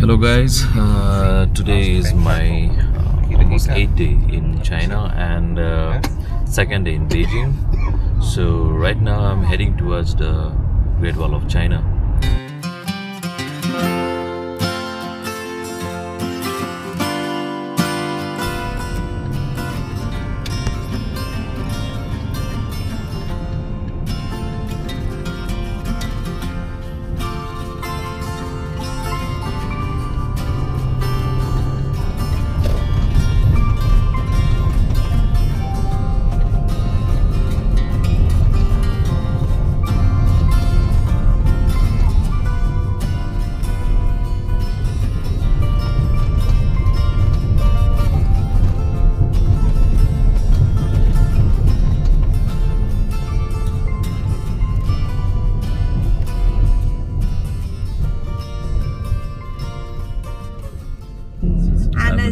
Hello guys, today is my almost 8th day in China and second day in Beijing. So right now I'm heading towards the Great Wall of China.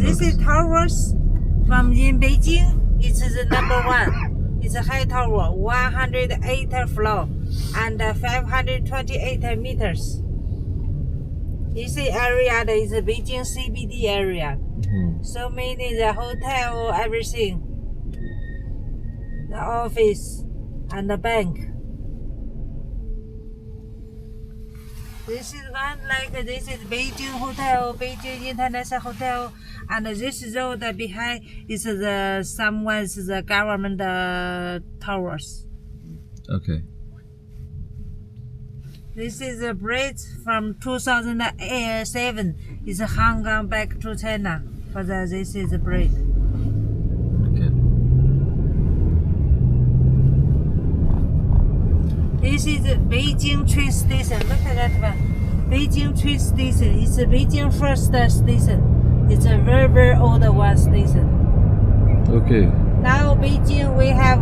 This is towers from in Beijing. It's the number one. It's a high tower, 108 floor and 528 meters. This area is the Beijing CBD area. So many the hotel, everything, the office and the bank. This is one like this is Beijing Hotel, Beijing International Hotel, and this road behind is the government towers. Okay. This is a bridge from 2007. It's Hong Kong back to China. This is the bridge. Okay. This is Beijing train station. Look at that one. Beijing train station. It's a Beijing first station. It's a very, very old one station. Okay. Now Beijing we have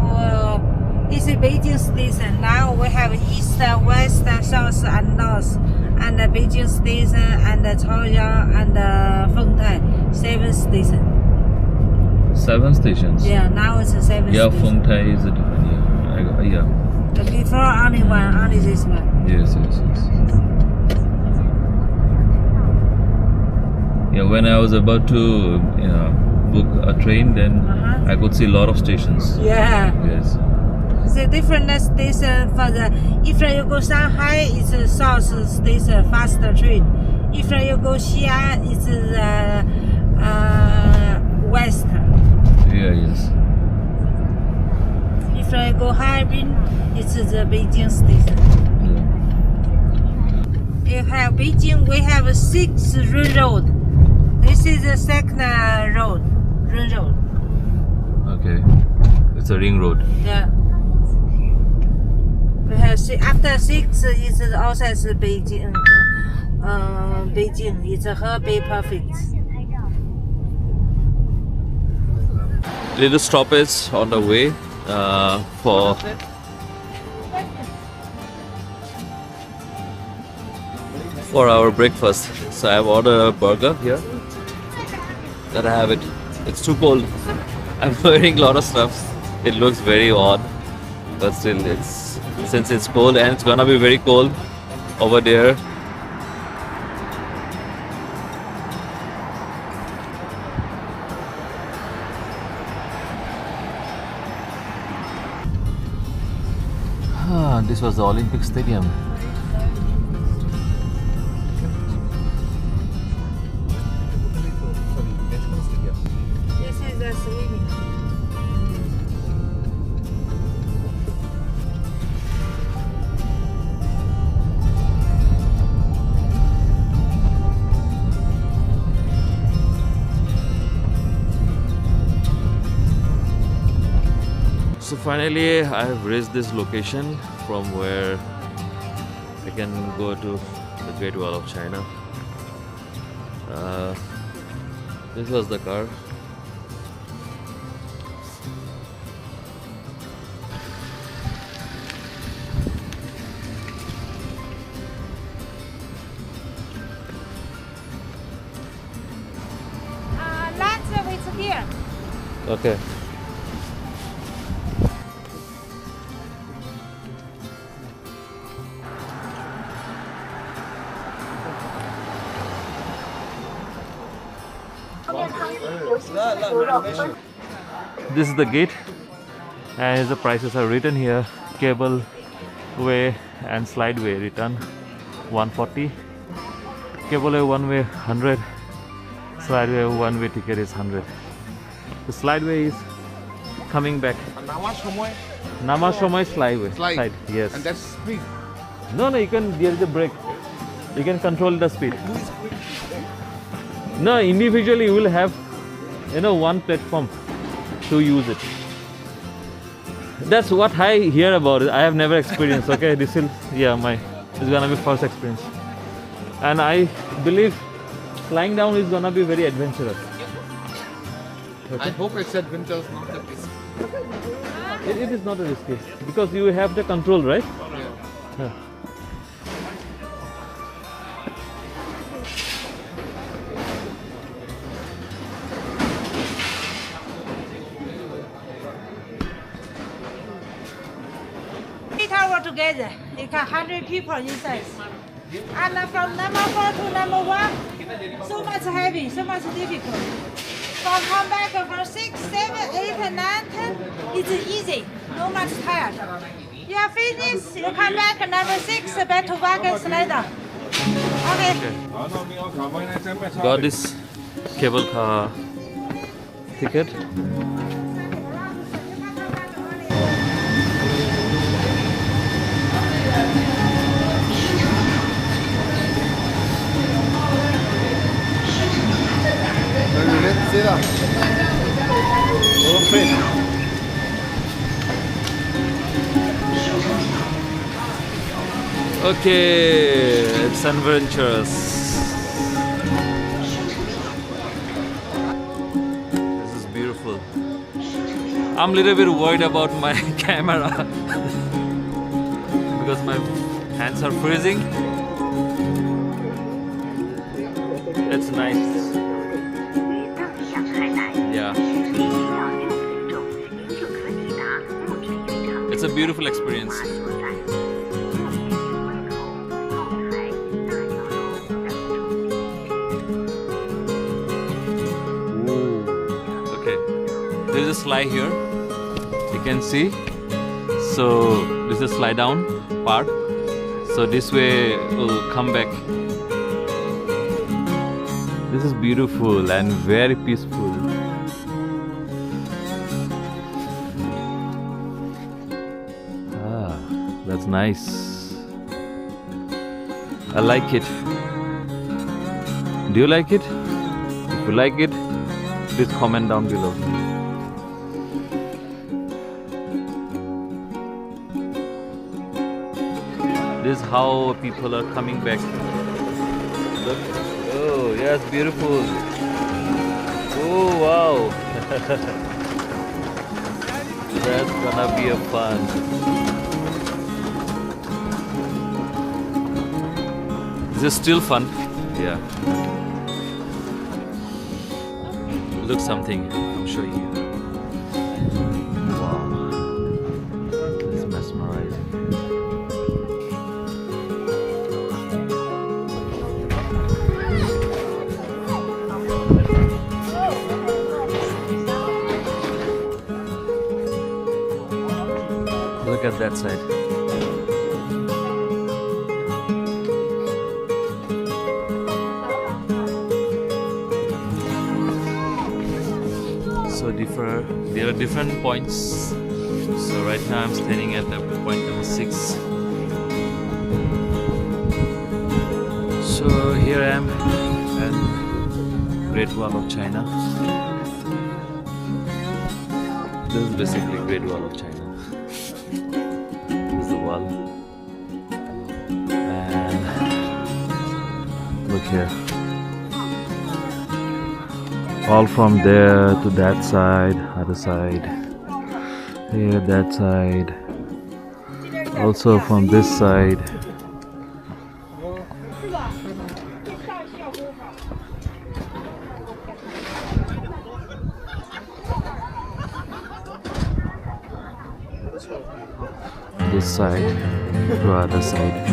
it's a Beijing station. Now we have east, west, south, and north, and the Beijing station, and the Chaoyang, and the Fengtai. 7 stations. 7 stations. Yeah, now it's a 7 Yeah, station. Fengtai is a different. Yeah. Before only one, only this one. Yes. Yeah, when I was about to book a train, then I could see a lot of stations. Yeah. Yes. The different station for the if you go Shanghai, it's a south station faster train. If you go Xi'an, it's the west. Yeah. Yes. If you go Harbin, it's the Beijing station. Yeah. You have Beijing, we have 6 ring road. This is the second road, ring road. Okay. It's a ring road. Yeah. We have after 6 is also Beijing. Beijing is Hebei perfect. Little stoppage on the way for our breakfast. So I've ordered a burger here. That I have it. It's too cold. I'm wearing a lot of stuff. It looks very odd, but still, since it's cold and it's gonna be very cold over there. This was the Olympic Stadium. This is the scenic. So finally I have reached this location from where I can go to the Great Wall of China. This was the car. Lunch with here. Okay. This is the gate, and the prices are written here. Cable way and slide way return 140. Cable way one way 100. Slide way one way ticket is 100. The slide way is coming back. Nama Shomoy slide way. Slide. Yes. And that's speed. No, you can. There is a brake. You can control the speed. No, individually you will have, one platform to use it. That's what I hear about it. I have never experienced. Okay, this will, it's gonna be first experience, and I believe flying down is gonna be very adventurous. Okay? I hope it's adventurous, not that risky. It is not a risky because you have the control, right? Yeah. Tower together. You can 100 people inside. And from number 4 to number 1, so much heavy, so much difficult. From come back from 6, 7, 8, and 9, 10, it's easy, no much tired. You are finished, you come back number 6, back to wagon slider. Okay. Got this cable car ticket. Okay, it's adventurous. This is beautiful. I'm a little bit worried about my camera because my hands are freezing. It's nice. Yeah. It's a beautiful experience. There is a slide here, you can see. So this is a slide down part. So this way will come back. This is beautiful and very peaceful. That's nice. I like it. Do you like it? If you like it, please comment down below. This is how people are coming back. Look. Oh, yes, beautiful. Oh, wow. That's gonna be a fun. Is this still fun? Yeah. Look something. I'm showing you. Wow. It's mesmerizing. Look at that side. So there are different points. So right now I'm standing at point number 6. So here I am at Great Wall of China. This is basically Great Wall of China. This is the wall. And look here. All from there to that side, other side, here, that side, also from this side. This side to other side.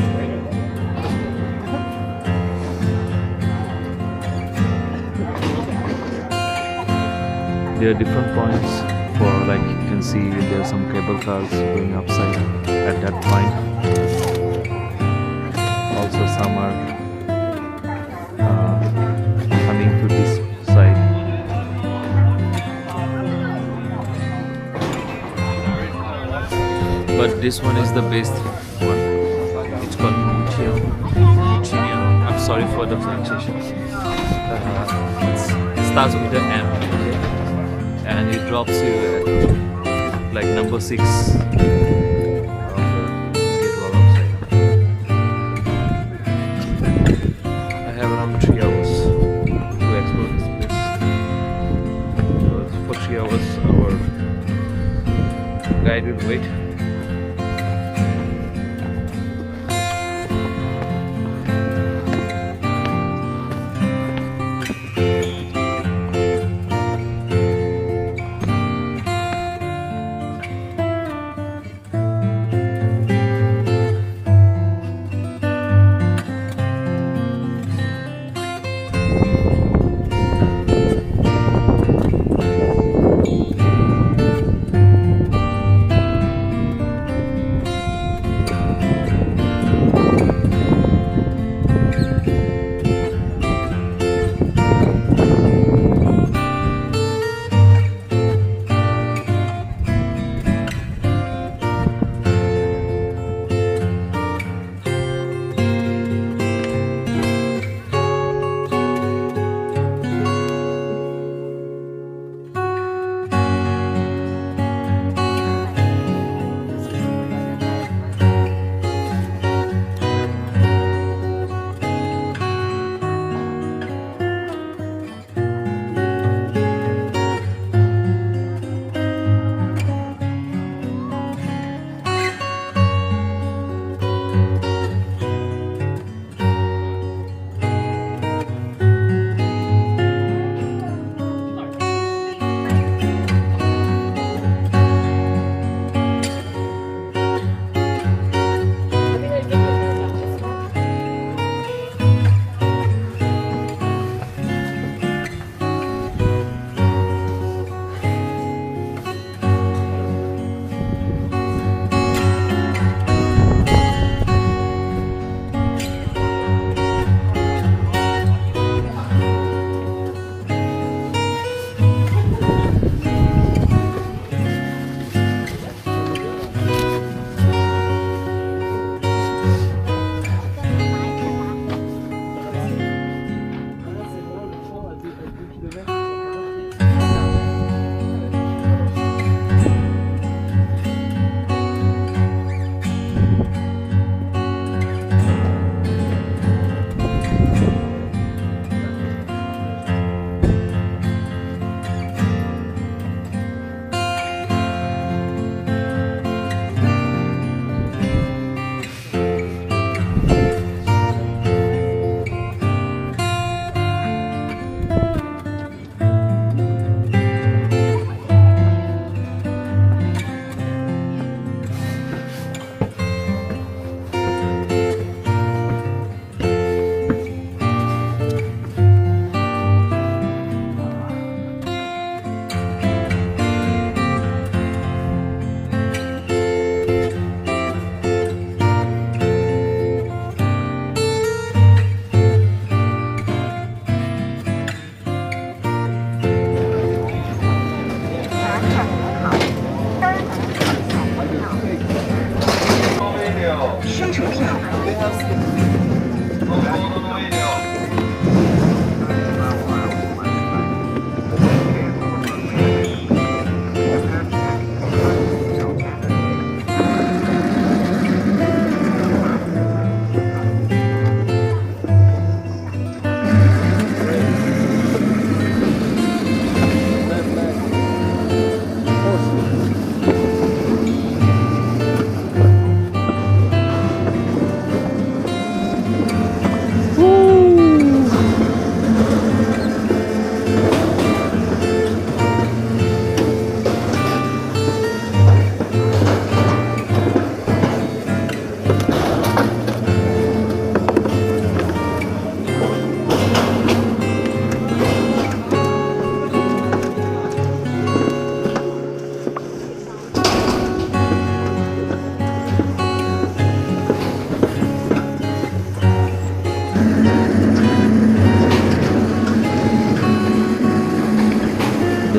There are different points for, like you can see there are some cable cars going upside at that point. Also some are coming to this side. But this one is the best one. It's called Mutianyu. I'm sorry for the pronunciation. It starts with an M, okay? And it drops you at like number 6 of the gatewall upside. I have around 3 hours to explore this place. So for 3 hours our guide will wait.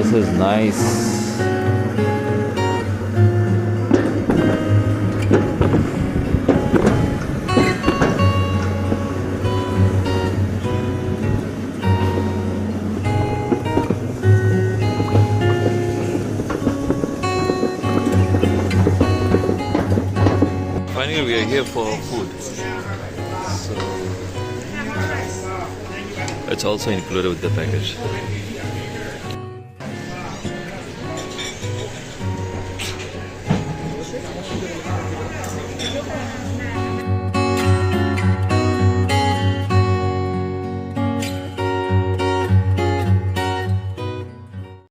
This is nice. Finally, we are here for food. So it's also included with the package.